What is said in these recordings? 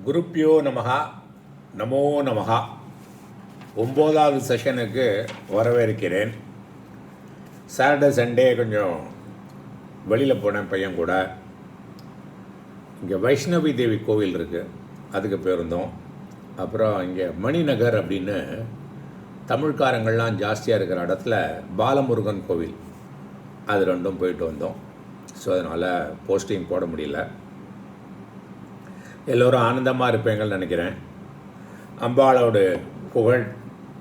குருப்பியோ நமகா நமோ நமகா 9வது செஷனுக்கு வரவேற்கிறேன். சாட்டர்டே சண்டே கொஞ்சம் வெளியில் போனேன் பையன் கூட. இங்கே வைஷ்ணவி தேவி கோவில் இருக்குது, அதுக்கு போயிருந்தோம். அப்புறம் இங்கே மணிநகர் அப்படின்னு தமிழ்காரங்கள்லாம் ஜாஸ்தியாக இருக்கிற இடத்துல பாலமுருகன் கோவில், அது ரெண்டும் போயிட்டு வந்தோம். ஸோ அதனால் போஸ்டிங் போட முடியல. எல்லோரும் ஆனந்தமாக இருப்பீங்கன்னு நினைக்கிறேன். அம்பாளோட புகழ்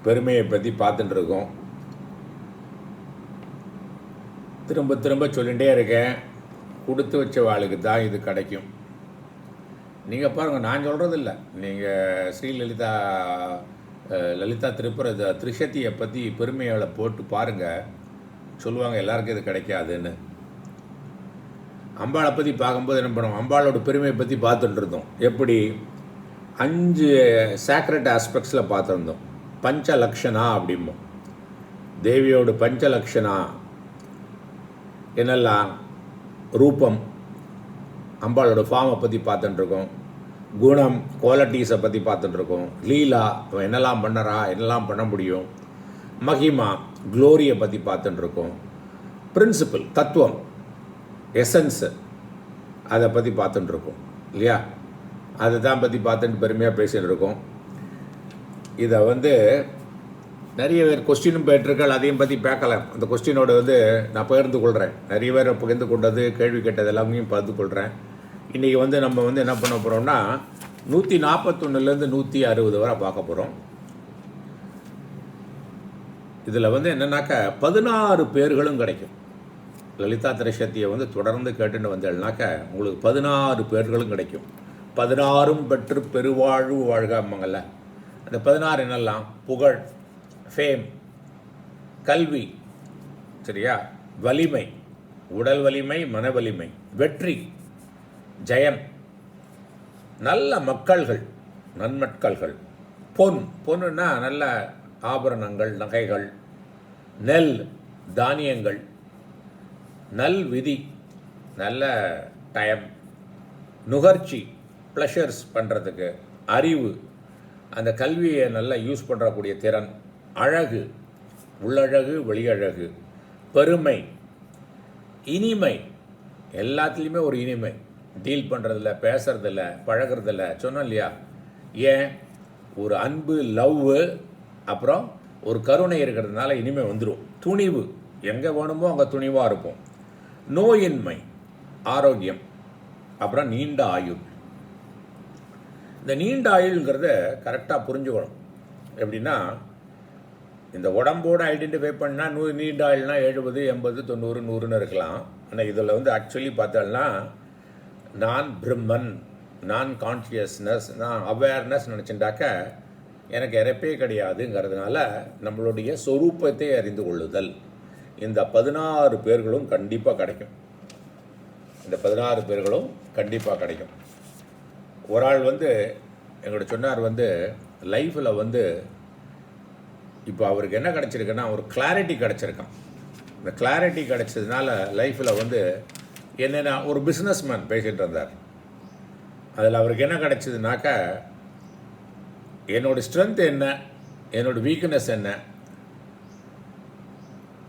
பெருமையை பற்றி பார்த்துட்டு இருக்கோம். திரும்ப திரும்ப சொல்லிகிட்டே இருக்கேன், கொடுத்து வச்ச வாளுக்கு தான் இது கிடைக்கும். நீங்கள் பாருங்கள், நான் சொல்கிறது இல்லை, நீங்கள் லலிதா திரிசக்தியை பற்றி பெருமைகளை போட்டு பாருங்கள், சொல்லுவாங்க எல்லாருக்கும் இது கிடைக்காதுன்னு. அம்பாளை பற்றி பார்க்கும்போது என்ன பண்ணுவோம், அம்பாளோட பெருமையை பற்றி பார்த்துட்டு இருந்தோம். எப்படி 5 சேக்ரெட் ஆஸ்பெக்ட்ஸில் பார்த்துருந்தோம். பஞ்சலக்ஷணா அப்படிம்போம். தேவியோட பஞ்சலக்ஷணா என்னெல்லாம், ரூபம், அம்பாளோட ஃபார்மை பற்றி பார்த்துட்டுருக்கோம். குணம், குவாலிட்டிஸை பற்றி பார்த்துட்டுருக்கோம். லீலா, என்னெல்லாம் பண்ணுறா, என்னெல்லாம் பண்ண முடியும். மகிமா, க்ளோரியை பற்றி பார்த்துட்டுருக்கோம். பிரின்சிபல், தத்துவம், எசன்ஸு, அதை பற்றி பார்த்துட்டுருக்கோம் இல்லையா. அதை தான் பற்றி பார்த்துட்டு பெருமையாக பேசிகிட்டு இருக்கோம். இதை நிறைய பேர் கொஸ்டினும் போயிட்டுருக்காள், அதையும் பற்றி பார்க்கலாம். அந்த கொஸ்டினோட நான் பகிர்ந்து கொள்கிறேன். நிறைய பேர் பகிர்ந்து கொண்டது, கேள்வி கேட்டது எல்லாமே பகிர்ந்து கொள்கிறேன். இன்றைக்கி நம்ம என்ன பண்ண போகிறோம்னா 141லேருந்து 160 வரை பார்க்க போகிறோம். இதில் என்னென்னாக்கா 16 பேர்களும் கிடைக்கும். லலிதா திரிசக்தியை தொடர்ந்து கேட்டுன்னு வந்தேன்னாக்க உங்களுக்கு 16 பேர்களும் கிடைக்கும். 16ம் பெற்று பெருவாழ்வு வாழ்காமங்கள்ல. அந்த 16 என்னெல்லாம், புகழ், ஃபேம், கல்வி, சரியா, வலிமை, உடல் வலிமை, மன வலிமை, வெற்றி, ஜெயம், நல்ல மக்கள்கள், நன்மட்கள்கள், பொன்னுன்னா நல்ல ஆபரணங்கள், நகைகள், நெல், தானியங்கள், நல் விதி, நல்ல டைம், நுகர்ச்சி, ப்ளஷர்ஸ் பண்ணுறதுக்கு, அறிவு, அந்த கல்வியை நல்லா யூஸ் பண்ணுறக்கூடிய திறன், அழகு, உள்ளழகு, வெளியழகு, பெருமை, இனிமை, எல்லாத்துலேயுமே ஒரு இனிமை, டீல் பண்ணுறதில்ல, பேசுறதில்ல, பழகிறதில்ல, சொன்னோம் இல்லையா. ஏன், ஒரு அன்பு, லவ்வு, அப்புறம் ஒரு கருணை இருக்கிறதுனால இனிமை வந்துடும். துணிவு, எங்கே வேணுமோ அங்கே துணிவாக இருப்போம். நோயின்மை, ஆரோக்கியம், அப்புறம் நீண்ட ஆயுள். இந்த நீண்ட ஆயுள்ங்கிறத கரெக்டாக புரிஞ்சுக்கணும். எப்படின்னா, இந்த உடம்போடு ஐடென்டிஃபை பண்ணால் நீண்ட ஆயுள்னா 70, 80, 90, 100ன்னு இருக்கலாம். ஆனால் இதில் ஆக்சுவலி பார்த்தோம்னா நான் பிரம்மன், நான் கான்ஷியஸ்னஸ், நான் அவேர்னஸ் நினச்சிட்டாக்க எனக்கு இறப்பே கிடையாதுங்கிறதுனால நம்மளுடைய சொரூபத்தை அறிந்து கொள்ளுதல். இந்த 16 பேர்களும் கண்டிப்பாக கிடைக்கும். இந்த 16 பேர்களும் கண்டிப்பாக கிடைக்கும். ஒரு ஆள் எங்கள்கிட்ட சொன்னார், லைஃப்பில் இப்போ அவருக்கு என்ன கிடச்சிருக்குன்னா, ஒரு கிளாரிட்டி கிடச்சிருக்கான். இந்த கிளாரிட்டி கிடச்சதுனால லைஃப்பில் என்னென்னா, ஒரு பிஸ்னஸ் மேன் பேசிகிட்டு இருந்தார். அதில் அவருக்கு என்ன கிடச்சிதுனாக்கா, என்னோடய ஸ்ட்ரென்த் என்ன, என்னோடய வீக்னஸ் என்ன,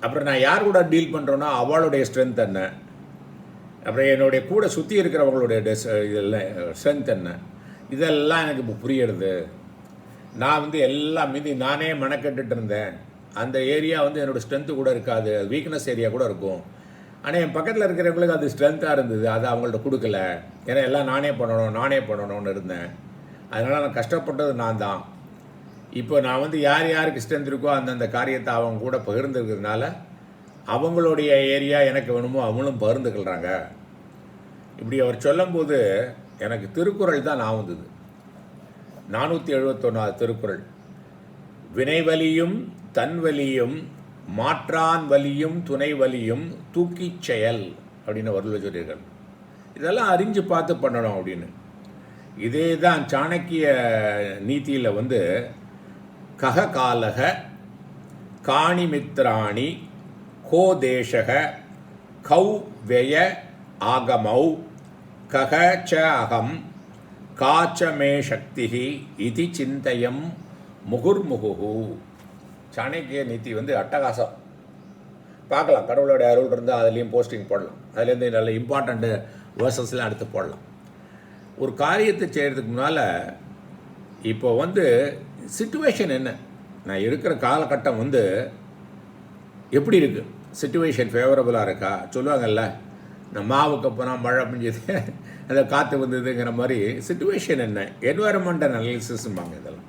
அப்புறம் நான் யார் கூட டீல் பண்ணுறேன்னா அவளுடைய ஸ்ட்ரென்த் என்ன, அப்புறம் என்னுடைய கூட சுற்றி இருக்கிறவங்களுடைய இதெல்லாம் ஸ்ட்ரென்த் என்ன, இதெல்லாம் எனக்கு இப்போ புரியுறது. நான் எல்லாம் மீதி நானே மெனக்கெட்டுட்டு இருந்தேன். அந்த ஏரியா என்னோடய ஸ்ட்ரென்த்து கூட இருக்காது, வீக்னஸ் ஏரியா கூட இருக்கும். ஆனால் என் பக்கத்தில் இருக்கிறவங்களுக்கு அது ஸ்ட்ரென்த்தாக இருந்தது, அதை அவங்கள்ட்ட கொடுக்கல. ஏன்னா எல்லாம் நானே பண்ணணும்னு இருந்தேன். அதனால் நான் கஷ்டப்பட்டது நான் தான். இப்போ நான் யார் யாருக்கு ஸ்ட்ரென்த் இருக்கோ அந்தந்த காரியத்தை அவங்க கூட பகிர்ந்துருக்கிறதுனால அவங்களுடைய ஏரியா எனக்கு வேணுமோ அவங்களும் பகிர்ந்துக்கிறாங்க. இப்படி அவர் சொல்லும்போது எனக்கு திருக்குறள் தான் நான் வந்தது. 471வது திருக்குறள். வினைவலியும் தன்வலியும் மாற்றான் வலியும் துணை வலியும் தூக்கிச் செயல் அப்படின்னு வள்ளுவர் சொல்லியிருக்கார். இதெல்லாம் அறிஞ்சு பார்த்து பண்ணணும் அப்படின்னு. இதே தான் சாணக்கிய நீதியில் கக காலக காணிமித்ராணி கோதேசக கௌ வெய ஆகமௌ கக ச அகம் காச்சமே சக்தி இது சிந்தயம் முகுர்முகு. சாணக்கிய நீதி வந்து அட்டகாசம். பார்க்கலாம், கடவுளோட அருள் இருந்தால் அதுலேயும் போஸ்டிங் போடலாம், அதுலேருந்து நல்ல இம்பார்ட்டண்ட்டு வேர்சஸ்லாம் எடுத்து போடலாம். ஒரு காரியத்தை செய்கிறதுக்கு முன்னால் இப்போ வந்து சிச்சுவேஷன் என்ன, நான் இருக்கிற காலகட்டம் வந்து எப்படி இருக்குது, சிச்சுவேஷன் ஃபேவரபுளாக இருக்கா. சொல்லுவாங்கல்ல, நான் மாவுக்கு போனால் மழை பெஞ்சது அந்த காற்று வந்ததுங்கிற மாதிரி சிச்சுவேஷன் என்ன, என்வாயர்மெண்டல் அனாலிசிஸ்ம்பாங்க. இதெல்லாம்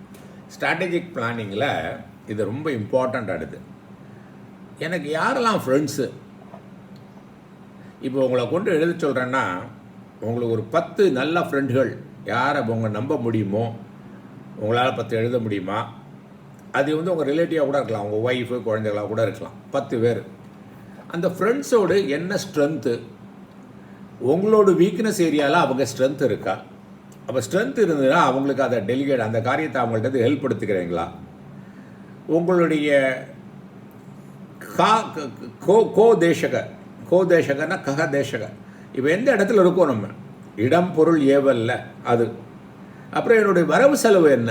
ஸ்ட்ராட்டஜிக் பிளானிங்கில் இது ரொம்ப இம்பார்ட்டண்ட் ஆகிடுது. எனக்கு யாரெல்லாம் ஃப்ரெண்ட்ஸு, இப்போ உங்களை கொண்டு எழுத சொல்கிறேன்னா, உங்களுக்கு ஒரு 10 நல்ல ஃப்ரெண்டுகள் யாரை உங்களை நம்ப முடியுமோ, உங்களால் 10 எழுத முடியுமா, அது வந்து உங்கள் ரிலேட்டிவாக கூட இருக்கலாம், உங்கள் ஒய்ஃபு குழந்தைகளாக கூட இருக்கலாம், 10 பேர். அந்த ஃப்ரெண்ட்ஸோடு என்ன ஸ்ட்ரென்த்து, உங்களோட வீக்னஸ் ஏரியாவில் அவங்க ஸ்ட்ரென்த் இருக்கா, அப்போ ஸ்ட்ரென்த் இருந்ததுன்னா அவங்களுக்கு அதை டெலிகேட், அந்த காரியத்தை அவங்கள்ட்ட ஹெல்ப் எடுத்துக்கிறீங்களா, உங்களுடைய கோதேசகன்னா ககதேசக, இப்போ எந்த இடத்துல இருக்கோம் நம்ம, இடம் பொருள் ஏவல்ல அது. அப்புறம் என்னுடைய வரவு செலவு என்ன,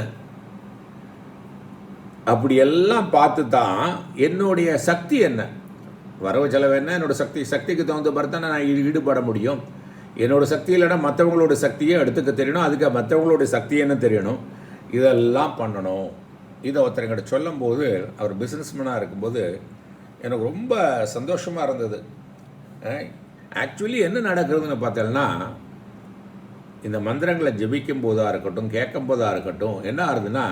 அப்படி எல்லாம் பார்த்து தான் என்னுடைய சக்தி என்ன, வரவு செலவு என்ன, என்னோட சக்திக்கு தகுந்த மாதிரி தான் நான் ஈடுபட முடியும். என்னோட சக்தி இல்லைன்னா மற்றவங்களோட சக்தியை எடுத்துக்க தெரியணும், அதுக்கு மற்றவங்களோட சக்தி என்ன தெரியணும், இதெல்லாம் பண்ணணும். இதை ஒருத்தருங்கிட்ட சொல்லும்போது, அவர் பிஸ்னஸ்மேனாக இருக்கும்போது எனக்கு ரொம்ப சந்தோஷமாக இருந்தது. ஆக்சுவலி என்ன நடக்கிறதுன்னு பார்த்தோம்னா, இந்த மந்திரங்களை ஜெபிக்கும் போதாக இருக்கட்டும், கேட்கும் போதாக இருக்கட்டும், என்ன ஆகுதுன்னா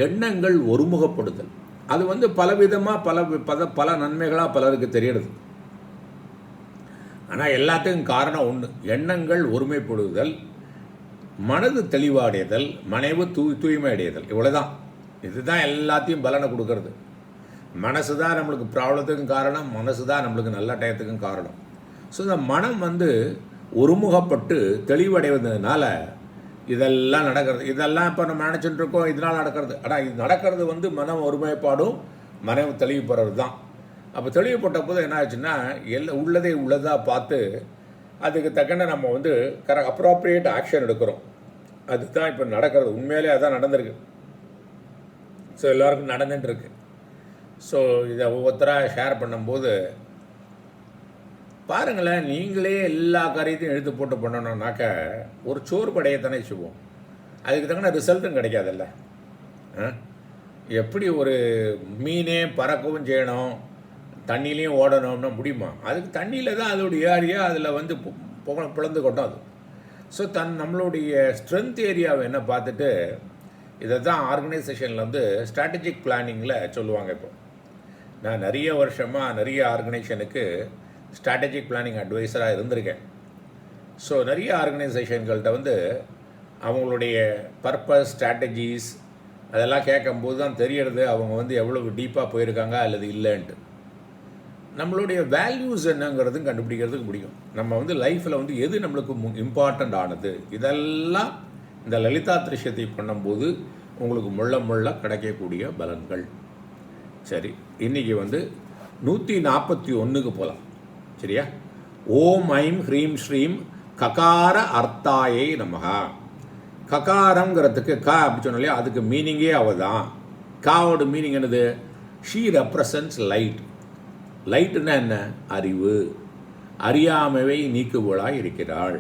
எண்ணங்கள் ஒருமுகப்படுதல். அது வந்து பலவிதமாக பல நன்மைகளாக பலருக்கு தெரியுது. ஆனால் எல்லாத்துக்கும் காரணம் ஒன்று, எண்ணங்கள் ஒருமைப்படுதல், மனது தெளிவடைதல், மனைவு தூய்மை அடைதல். இவ்வளோதான். இதுதான் எல்லாத்தையும் பலனை கொடுக்கறது. மனசு தான் நம்மளுக்கு ப்ராப்ளத்துக்கும் காரணம், மனசு தான் நம்மளுக்கு நல்ல டயத்துக்கும் காரணம். ஸோ இந்த மனம் வந்து ஒருமுகப்பட்டு தெளிவடைவதனால இதெல்லாம் நடக்கிறது. இதெல்லாம் இப்போ நம்ம நினச்சிட்டு இருக்கோம் இதனால் நடக்கிறது. ஆனால் இது நடக்கிறது வந்து மனம் ஒருமைப்பாடும் மனம் தெளிவுப்படுறது தான். அப்போ தெளிவுப்பட்ட போது என்ன ஆச்சுன்னா, உள்ளதை உள்ளதாக பார்த்து அதுக்கு தக்கன நம்ம வந்து அப்ராப்ரியேட் ஆக்ஷன் எடுக்கிறோம். அதுதான் இப்போ நடக்கிறது. உண்மையிலே அதுதான் நடந்திருக்கு. ஸோ எல்லோருக்கும் நடந்துட்டுருக்கு. ஸோ இதை ஒவ்வொருத்தராக ஷேர் பண்ணும்போது பாருங்களேன், நீங்களே எல்லா காரியத்தையும் எழுத்து போட்டு பண்ணணுன்னாக்க ஒரு சோறு படையத்தானே செய்வோம், அதுக்கு தக்கன ரிசல்ட்டும் கிடைக்காதுல்ல. எப்படி ஒரு மீனே பறக்கவும் செய்யணும், தண்ணியிலையும் ஓடணும்னா முடியுமா? அதுக்கு தண்ணியில் தான் அதோடைய ஏரியா, அதில் வந்து பிளந்து கொட்டும் அது. ஸோ நம்மளுடைய ஸ்ட்ரென்த் ஏரியாவை என்ன பார்த்துட்டு இதை தான் ஆர்கனைசேஷனில் வந்து ஸ்ட்ராட்டஜிக் பிளானிங்கில் சொல்லுவாங்க. இப்போ நான் நிறைய வருஷமாக நிறைய ஆர்கனைசேஷனுக்கு ஸ்ட்ராட்டஜிக் பிளானிங் அட்வைஸராக இருந்திருக்கேன். ஸோ நிறைய ஆர்கனைசேஷன்கள்கிட்ட வந்து அவங்களுடைய பர்பஸ், ஸ்ட்ராட்டஜிஸ் அதெல்லாம் கேட்கும்போது தான் தெரியறது அவங்க வந்து எவ்வளவு டீப்பாக போயிருக்காங்க அல்லது இல்லைன்ட்டு. நம்மளுடைய வேல்யூஸ் என்னங்கிறதும் கண்டுபிடிக்கிறதுக்கு முடியும். நம்ம வந்து லைஃப்பில் வந்து எது நம்மளுக்கு இம்பார்ட்டண்ட் ஆனது, இதெல்லாம் இந்த லலிதா திரிஷத்தை பண்ணும்போது உங்களுக்கு முள்ள கிடைக்கக்கூடிய பலன்கள். சரி, இன்றைக்கி வந்து 141க்கு போகலாம். சரியா? ஓம் ஐம் ஹ்ரீம் ஸ்ரீம் ககார அர்த்தாயை நமகா. ககாரங்கிறதுக்கு அப்படி சொன்னோம் இல்லையா, அதுக்கு மீனிங்கே அவள் தான். காவோட மீனிங் என்னது? She represents light. லைட்டுன்னா என்ன? அறிவு, அறியாமையை நீக்குவளாய் இருக்கிறாள்.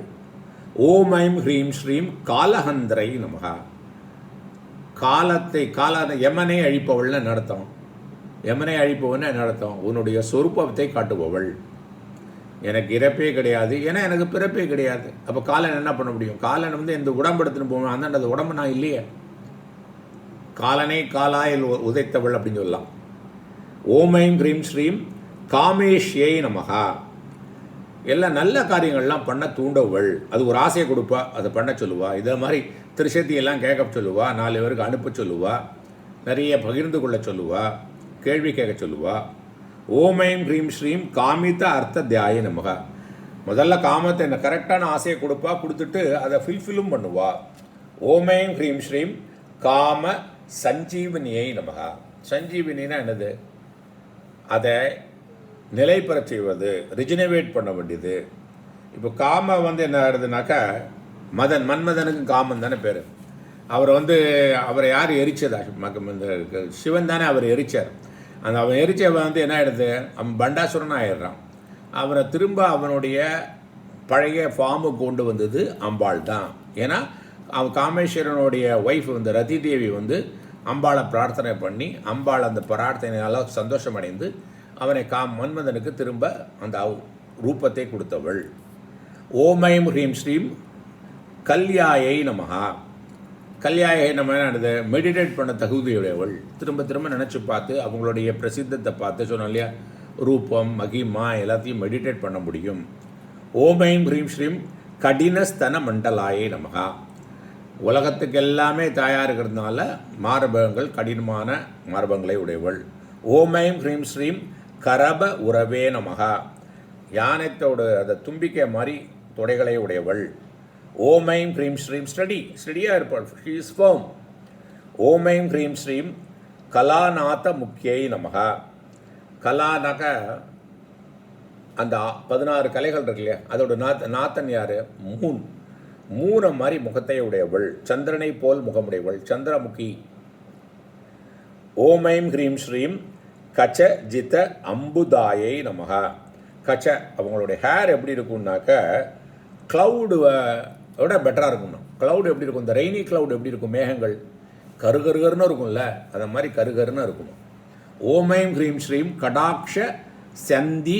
ஓம் ஐம் ஹ்ரீம் ஸ்ரீம் காலஹந்திரை நமகா. யமனை அழிப்பவள்னு நடத்தம். யமனை அழிப்பவன்னு என்ன அர்த்தம்? உன்னுடைய சொரூபத்தை காட்டுபவள். எனக்கு இறப்பே கிடையாது, ஏன்னா எனக்கு பிறப்பே கிடையாது. அப்போ காலன் என்ன பண்ண முடியும்? காலன் வந்து இந்த உடம்பெடுத்துன்னு போகணும், அந்த உடம்பு நான் இல்லையே. காலனை காலாயில் உதைத்தவள் அப்படின்னு சொல்லலாம். ஓமைம் ஹ்ரீம் ஸ்ரீம் காமேஷ்யை நமகா. எல்லாம் நல்ல காரியங்கள்லாம் பண்ண தூண்டவள். அது ஒரு ஆசையை கொடுப்பா, அதை பண்ண சொல்லுவா. இதை மாதிரி திருஷத்தியெல்லாம் கேட்க சொல்லுவா, 4 பேருக்கு அனுப்ப சொல்லுவா, நிறைய பகிர்ந்து கொள்ள சொல்லுவா, கேள்வி கேட்க சொல்லுவா. ஓமைம் ஹ்ரீம் ஸ்ரீம் காமித்த அர்த்த தியாய நமகா. முதல்ல காமத்தை என்ன கரெக்டான ஆசையை கொடுப்பா, கொடுத்துட்டு அதை ஃபில்ஃபில்லும் பண்ணுவா. ஓமைம் ஹ்ரீம் ஸ்ரீம் காம சஞ்சீவனியை நமகா. சஞ்சீவனினா என்னது? அதை நிலை பெற செய்வது, ரிஜினவேட் பண்ண வேண்டியது. இப்போ காம வந்து என்ன ஆகுதுனாக்கா, மன்மதனுக்கு காமன் தானே பேர். அவர் வந்து அவரை யார் எரிச்சதா? இந்த சிவன் தானே அவர் எரிச்சார். அவன் எரிச்சவன் வந்து என்ன ஆகிடுது, அவன் பண்டாசுரன் ஆயிடுறான். அவனை திரும்ப அவனுடைய பழைய ஃபார்முக்கு கொண்டு வந்தது அம்பாள் தான். ஏன்னா அவன் காமேஸ்வரனுடைய ஒய்ஃப் வந்து ரதி தேவி வந்து அம்பாளை பிரார்த்தனை பண்ணி அம்பாள் அந்த பிரார்த்தனையால் சந்தோஷமடைந்து அவனை மன்மதனுக்கு திரும்ப அந்த ரூபத்தை கொடுத்தவள். ஓம் ஹ்ரீம் ஸ்ரீம் கல்யாயை நமஹா. கல்யாயை நம்ம என்னது, மெடிடேட் பண்ண தகுதியுடையவள். திரும்ப திரும்ப நினச்சி பார்த்து அவங்களுடைய பிரசித்தத்தை பார்த்து சொன்னோம் இல்லையா, ரூபம் மகிமா எல்லாத்தையும் மெடிடேட் பண்ண முடியும். ஓம் ஹ்ரீம் ஸ்ரீம் கடினஸ்தன மண்டலாயை நமஹா. உலகத்துக்கு எல்லாமே தாயாக இருக்கிறதுனால மார்பகங்கள் கடினமான மார்பகங்களை உடையவள். ஓம் ஹ்ரீம் ஸ்ரீம் கரப உறவே நமஹா. யானைத்தோடு அந்த தும்பிக்கை மாதிரி தொடைகளை உடையவள். ஓம் ஹ்ரீம் ஸ்ரீம் ஸ்டடியாக இருப்பாள். She is firm. ஓம் ஹ்ரீம் ஸ்ரீம் கலாநாத முக்கியை நமஹா. கலானாக்க அந்த 16 கலைகள் இருக்கு இல்லையா, அதோட நாத்தன் யார்? மூணை மாதிரி முகத்தை உடையவள். சந்திரனை போல் முகமுடையவள், சந்திரமுகி. ஓம் ஹ்ரீம் ஸ்ரீம் கச்ச ஜித அம்புதாயை நமஹா. கச்ச அவங்களுடைய ஹேர் எப்படி இருக்கும்னாக்க க்ளவுடு விட பெட்டராக இருக்கும்னா. க்ளவுடு எப்படி இருக்கும், இந்த ரெய்னி க்ளவுடு எப்படி இருக்கும், மேகங்கள் கருகருன்னு இருக்கும்ல, அந்த மாதிரி கருகருன்னு இருக்குமா. ஓம் ஹ்ரீம் ஸ்ரீம் கடாட்ச சந்தி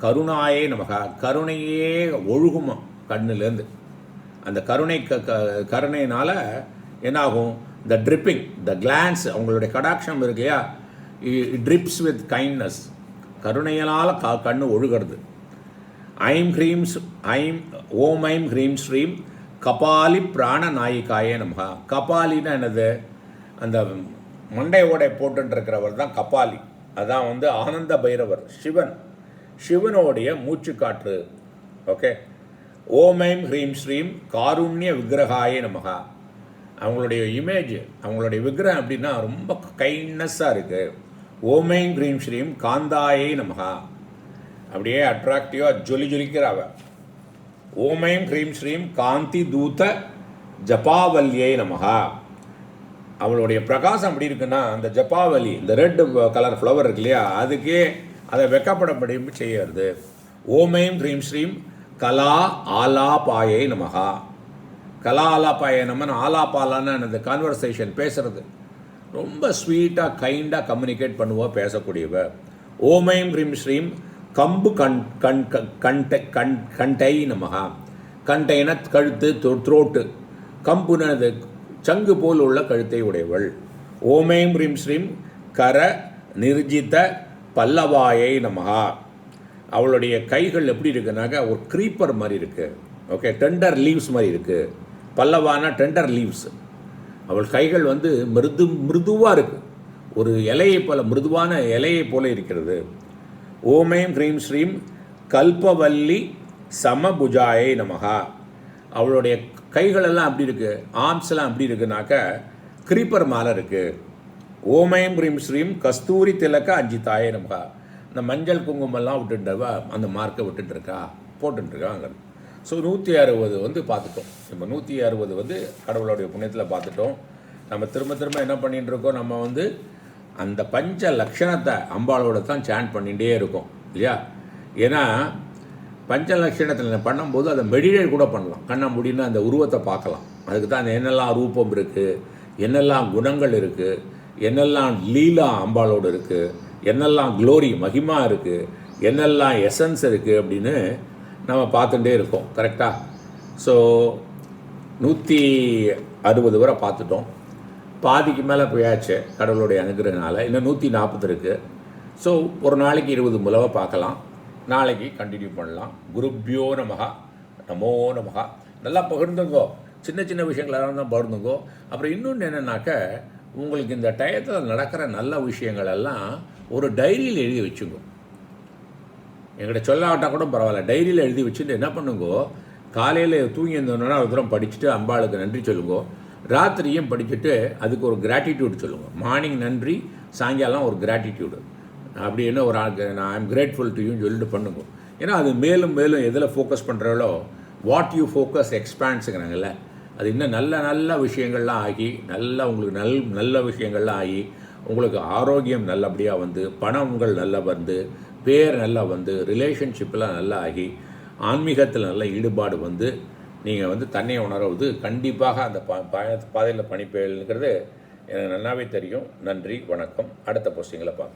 கருணாயே நமகா. கருணையே ஒழுகுமா கண்ணுலேருந்து. அந்த கருணையினால் என்னாகும், த ட்ரிப்பிங், த கிளான்ஸ், அவங்களுடைய கடாட்சம் இருக்கு இல்லையா, ட்ரிப்ஸ் வித் கைண்ட்னஸ். கருணையினால் கண்ணு ஒழுகிறது. ஓம் ஹ்ரீம் ஸ்ரீம் கபாலி பிராண நாயிகாயே நமகா. கபாலின்னா என்னது, அந்த மண்டை ஓடை போட்டுருக்கிறவர் தான் கபாலி. அதான் வந்து ஆனந்த பைரவர், சிவனுடைய மூச்சு காற்று. ஓகே. ஓம் ஹ்ரீம் ஸ்ரீம் காருண்ய விக்கிரகாயே நமகா. அவங்களுடைய இமேஜ், அவங்களுடைய விக்கிரகம் அப்படின்னா ரொம்ப கைண்ட்னஸ்ஸாக இருக்குது. ஓம் ஹ்ரீம் ஸ்ரீம் காந்தாயே நமகா. அப்படியே அட்ராக்டிவாக ஜொலிக்கிறாவ. ஓம் ஹ்ரீம் ஸ்ரீம் காந்தி தூத ஜபாவல்யை நமகா. அவளுடைய பிரகாசம் எப்படி இருக்குன்னா, அந்த ஜப்பாவலி, இந்த ரெட் கலர் ஃப்ளவர் இருக்கு இல்லையா, அதுக்கே அதை வெக்கப்படப்படி செய்யறது. ஓம் ஹ்ரீம் ஸ்ரீம் கலா ஆலாபாயை நமகா. கலா ஆலாபாயை நம்ம ஆலாபாலான்னு அந்த கான்வர்சேஷன் பேசுறது, ரொம்ப ஸ்வீட்டாக கைண்டாக கம்யூனிகேட் பண்ணுவோம், பேசக்கூடியவ. ஓம் ஹ்ரீம் ஸ்ரீம் கம்பு கண்டை நமகா. கண்டைன கழுத்து, த்ரோட்டு. கம்புனது சங்கு போல் உள்ள கழுத்தை உடையவள். ஓம் ஹ்ரீம் ஸ்ரீம் கர நிர்ஜித பல்லவாயை நமகா. அவளுடைய கைகள் எப்படி இருக்குனாக்கா ஒரு க்ரீப்பர் மாதிரி இருக்குது. ஓகே, டெண்டர் லீவ்ஸ் மாதிரி இருக்குது. பல்லவானா டெண்டர் லீவ்ஸ். அவள் கைகள் வந்து மிருதுவாக இருக்குது, ஒரு இலையை போல, மிருதுவான இலையை போல இருக்கிறது. ஓம் ஹ்ரீம் ஸ்ரீம் கல்பவல்லி சமபுஜாயை நமகா. அவளுடைய கைகளெல்லாம் அப்படி இருக்குது, ஆர்ம்ஸ்லாம் அப்படி இருக்குனாக்கா க்ரீப்பர் மாலை இருக்குது. ஓம் ஹ்ரீம் ஸ்ரீம் கஸ்தூரி திலக்க அஞ்சிதாயே நமகா. இந்த மஞ்சள் குங்குமெல்லாம் விட்டுட்டவா அந்த மார்க்கை விட்டுட்டுருக்கா, போட்டுருக்காங்க. ஸோ 160 வந்து பார்த்துட்டோம். நம்ம 160 வந்து கடவுளுடைய புண்ணியத்தில் பார்த்துட்டோம். நம்ம திரும்ப என்ன பண்ணிட்டு இருக்கோம், நம்ம வந்து அந்த பஞ்ச லக்ஷணத்தை அம்பாளோட தான் சாண்ட் பண்ணிகிட்டே இருக்கோம் இல்லையா. ஏன்னா பஞ்ச லட்சணத்தில் பண்ணும்போது அதை மெடிடேட் கூட பண்ணலாம். கண்ணை முடின்னு அந்த உருவத்தை பார்க்கலாம். அதுக்கு தான் என்னெல்லாம் ரூபம் இருக்குது, என்னெல்லாம் குணங்கள் இருக்குது, என்னெல்லாம் லீலா அம்பாளோடு இருக்குது, என்னெல்லாம் க்ளோரி மகிமா இருக்குது, என்னெல்லாம் எசன்ஸ் இருக்குது அப்படின்னு நம்ம பார்த்துட்டே இருக்கோம். கரெக்டாக. ஸோ 160 வரை பார்த்துட்டோம். பாதிக்கு மேலே போயாச்சு கடவுளுடைய அனுகிரகனால. இன்னும் 140 இருக்குது. ஸோ ஒரு நாளைக்கு 20 முலவை பார்க்கலாம். நாளைக்கு கண்டினியூ பண்ணலாம். குருப்யோ நமகா, நமோ நமகா. நல்லா பகிர்ந்துங்கோ, சின்ன விஷயங்களெல்லாம் தான் பகிர்ந்துங்கோ. அப்புறம் இன்னொன்று என்னென்னாக்க, உங்களுக்கு இந்த டயத்தில் நடக்கிற நல்ல விஷயங்கள் எல்லாம் ஒரு டைரியில் எழுதி வச்சுங்கோ. எங்கிட்ட சொல்லாவிட்டால் கூட பரவாயில்ல, டைரியில் எழுதி வச்சுட்டு என்ன பண்ணுங்கோ, காலையில் தூங்கி இருந்தோன்னா ஒரு தூரம் படிச்சுட்டு அம்பாளுக்கு நன்றி சொல்லுங்கோ. ராத்திரியும் படிச்சுட்டு அதுக்கு ஒரு கிராட்டிடியூட் சொல்லுங்கள். மார்னிங் நன்றி, சாயங்காலம் ஒரு கிராட்டிடியூடு அப்படின்னு ஒரு நான் ஐம் கிரேட்ஃபுல் டு யூன்னு சொல்லிட்டு பண்ணுங்க. ஏன்னா அது மேலும் எதில் ஃபோக்கஸ் பண்ணுறாலோ வாட் யூ ஃபோக்கஸ் எக்ஸ்பேண்ட்ஸுங்கிறாங்கல்ல, அது இன்னும் நல்ல நல்ல விஷயங்கள்லாம் ஆகி, உங்களுக்கு நல்ல விஷயங்கள்லாம் ஆகி, உங்களுக்கு ஆரோக்கியம் நல்லபடியாக வந்து, பணங்கள் நல்லா வந்து, பேர் நல்லா வந்து, ரிலேஷன்ஷிப்லாம் நல்லா ஆகி, ஆன்மீகத்தில் நல்ல ஈடுபாடு வந்து, நீங்கள் வந்து தன்னை உணர்வது கண்டிப்பாக அந்த பாதையில் பணிப்பேங்கிறது எனக்கு நல்லாவே தெரியும். நன்றி, வணக்கம். அடுத்த போஸ்டிங்கில் பார்க்கலாம்.